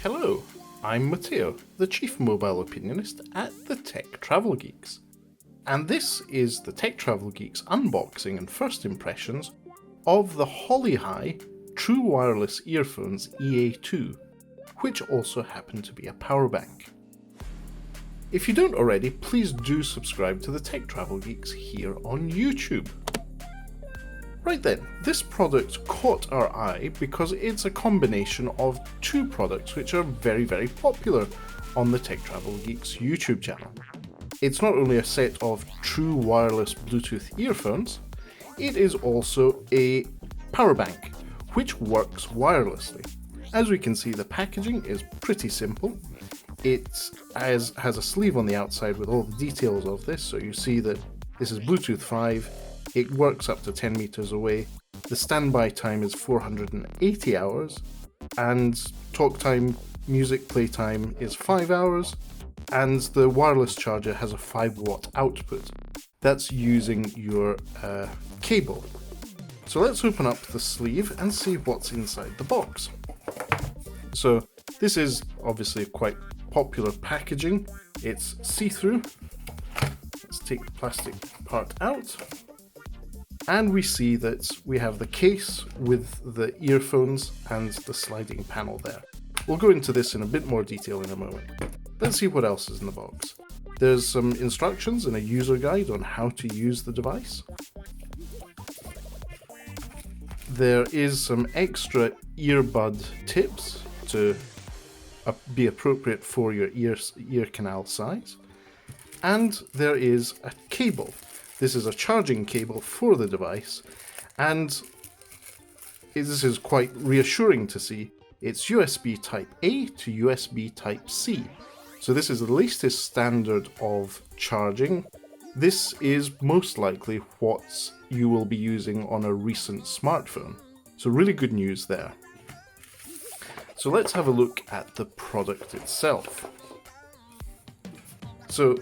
Hello, I'm Matteo, the Chief Mobile Opinionist at the Tech Travel Geeks. And this is the Tech Travel Geeks unboxing and first impressions of the HolyHigh True Wireless Earphones EA2, which also happen to be a power bank. If you don't already, please do subscribe to the Tech Travel Geeks here on YouTube. Right then, this product caught our eye because it's a combination of two products which are very, very popular on the Tech Travel Geeks YouTube channel. It's not only a set of true wireless Bluetooth earphones, it is also a power bank, which works wirelessly. As we can see, the packaging is pretty simple. It has a sleeve on the outside with all the details of this, so you see that this is Bluetooth 5, it works up to 10 meters away, the standby time is 480 hours, and talk time, music play time is 5 hours, and the wireless charger has a 5-watt output. That's using your cable. So let's open up the sleeve and see what's inside the box. So this is obviously quite popular packaging. It's see-through. Let's take the plastic part out. And we see that we have the case with the earphones and the sliding panel there. We'll go into this in a bit more detail in a moment. Let's see what else is in the box. There's some instructions and a user guide on how to use the device. There is some extra earbud tips to be appropriate for your ear canal size. And there is a cable. This is a charging cable for the device, and this is quite reassuring to see. It's USB Type A to USB Type C. So this is the latest standard of charging. This is most likely what you will be using on a recent smartphone. So really good news there. So let's have a look at the product itself. So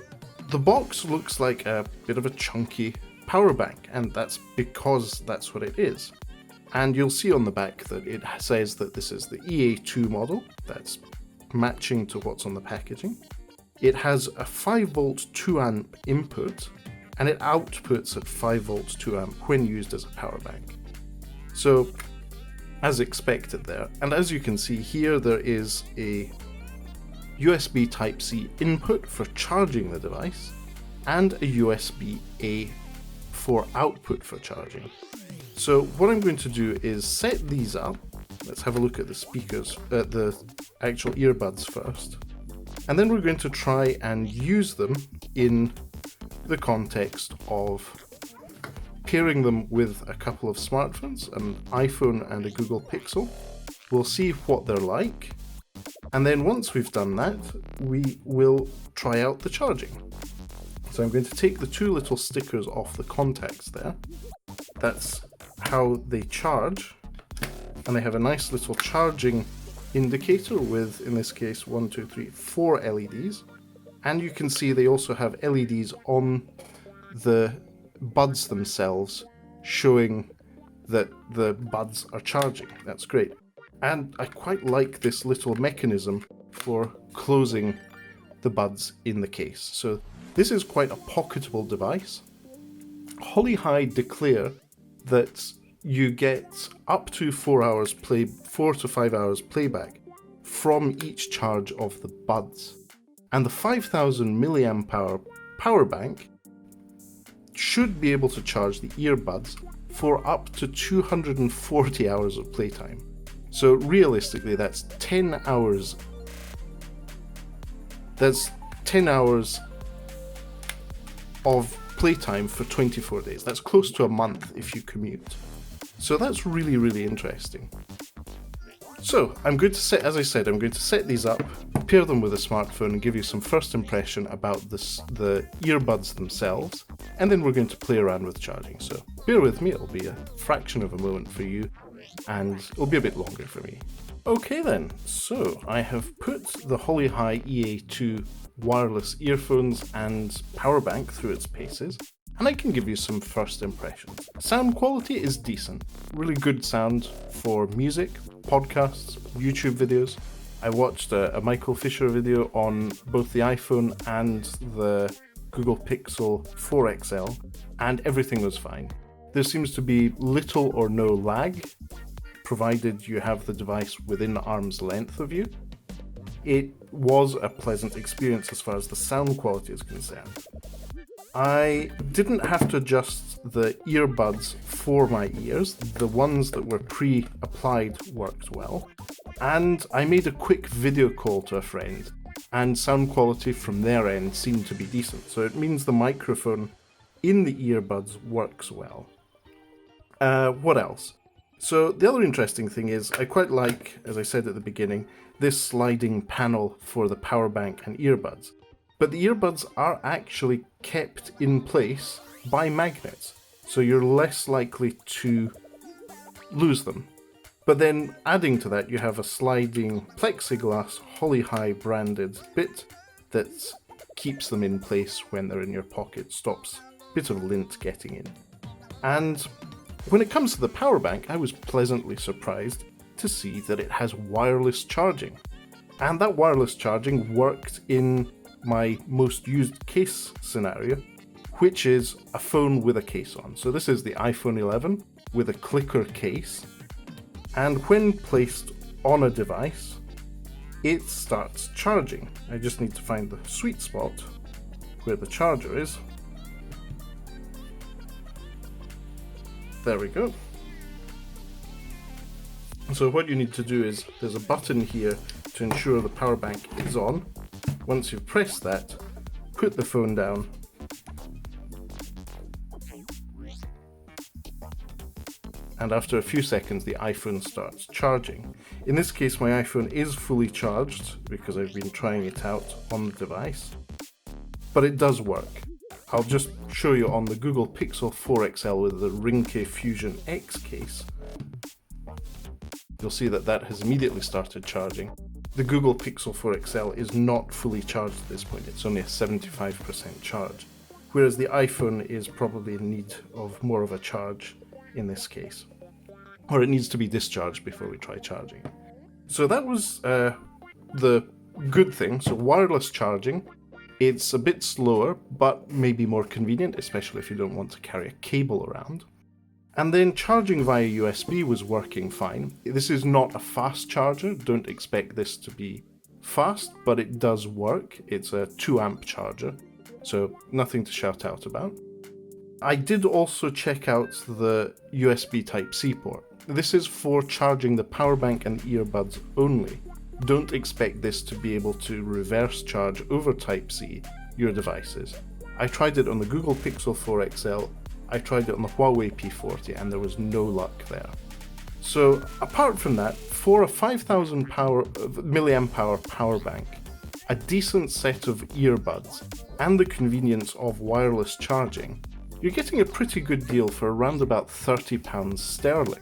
the box looks like a bit of a chunky power bank, and that's because that's what it is. And you'll see on the back that it says that this is the EA2 model. That's matching to what's on the packaging. It has a 5-volt 2-amp input, and it outputs at 5-volt 2-amp when used as a power bank. So, as expected there, and as you can see here, there is a USB Type-C input for charging the device, and a USB-A for output for charging. So what I'm going to do is set these up. Let's have a look at the speakers, the actual earbuds first. And then we're going to try and use them in the context of pairing them with a couple of smartphones, an iPhone and a Google Pixel. We'll see what they're like. And then once we've done that, we will try out the charging. So I'm going to take the two little stickers off the contacts there. That's how they charge. And they have a nice little charging indicator with, in this case, 4 LEDs. And you can see they also have LEDs on the buds themselves, showing that the buds are charging. That's great. And I quite like this little mechanism for closing the buds in the case. So this is quite a pocketable device. HolyHigh declare that you get up to 4 to 5 hours playback from each charge of the buds. And the 5000 milliamp hour power bank should be able to charge the earbuds for up to 240 hours of playtime. So realistically, that's 10 hours. That's 10 hours of playtime for 24 days. That's close to a month if you commute. So that's really, really interesting. So I'm going to set, as I said, I'm going to set these up, pair them with a smartphone, and give you some first impression about the earbuds themselves, and then we're going to play around with charging. So bear with me, it'll be a fraction of a moment for you, and it'll be a bit longer for me. Okay then, so I have put the HolyHigh EA2 wireless earphones and power bank through its paces, and I can give you some first impressions. Sound quality is decent, really good sound for music, podcasts, YouTube videos. I watched a Michael Fisher video on both the iPhone and the Google Pixel 4 XL, and everything was fine. There seems to be little or no lag, provided you have the device within arm's length of you. It was a pleasant experience as far as the sound quality is concerned. I didn't have to adjust the earbuds for my ears. The ones that were pre-applied worked well. And I made a quick video call to a friend, and sound quality from their end seemed to be decent. So it means the microphone in the earbuds works well. What else? So the other interesting thing is I quite like, as I said at the beginning, this sliding panel for the power bank and earbuds. But the earbuds are actually kept in place by magnets, so you're less likely to lose them. But then adding to that, you have a sliding plexiglass HolyHigh branded bit that keeps them in place when they're in your pocket, stops a bit of lint getting in. And when it comes to the power bank, I was pleasantly surprised to see that it has wireless charging. And that wireless charging worked in my most used case scenario, which is a phone with a case on. So this is the iPhone 11 with a clicker case. And when placed on a device, it starts charging. I just need to find the sweet spot where the charger is. There we go. So what you need to do is, there's a button here to ensure the power bank is on. Once you've pressed that, put the phone down, and after a few seconds the iPhone starts charging. In this case my iPhone is fully charged because I've been trying it out on the device, but it does work. I'll just show you on the Google Pixel 4 XL with the Ringke Fusion X case. You'll see that that has immediately started charging. The Google Pixel 4 XL is not fully charged at this point, it's only a 75% charge, whereas the iPhone is probably in need of more of a charge in this case, or it needs to be discharged before we try charging. So that was the good thing. So wireless charging, it's a bit slower but maybe more convenient, especially if you don't want to carry a cable around. And then charging via USB was working fine. This is not a fast charger, don't expect this to be fast, but it does work. It's a 2 amp charger, so nothing to shout out about. I did also check out the USB Type-C port. This is for charging the power bank and earbuds only. Don't expect this to be able to reverse charge over Type-C your devices. I tried it on the Google Pixel 4 XL, I tried it on the Huawei P40, and there was no luck there. So apart from that, for a 5000 mAh power bank, a decent set of earbuds, and the convenience of wireless charging, you're getting a pretty good deal for around about £30 sterling.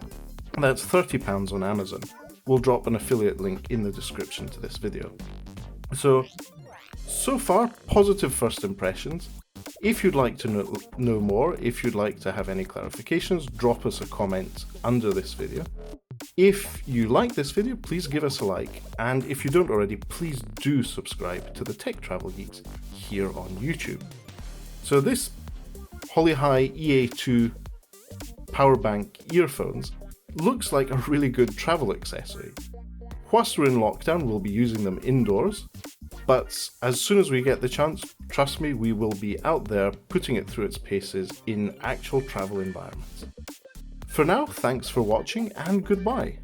That's £30 on Amazon. We'll drop an affiliate link in the description to this video. So far, positive first impressions. If you'd like to know more, if you'd like to have any clarifications, drop us a comment under this video. If you like this video, please give us a like, and if you don't already, please do subscribe to the Tech Travel Geeks here on YouTube. So this HolyHigh EA2 Powerbank earphones looks like a really good travel accessory. Whilst we're in lockdown, we'll be using them indoors, but as soon as we get the chance, trust me, we will be out there putting it through its paces in actual travel environments. For now, thanks for watching and goodbye.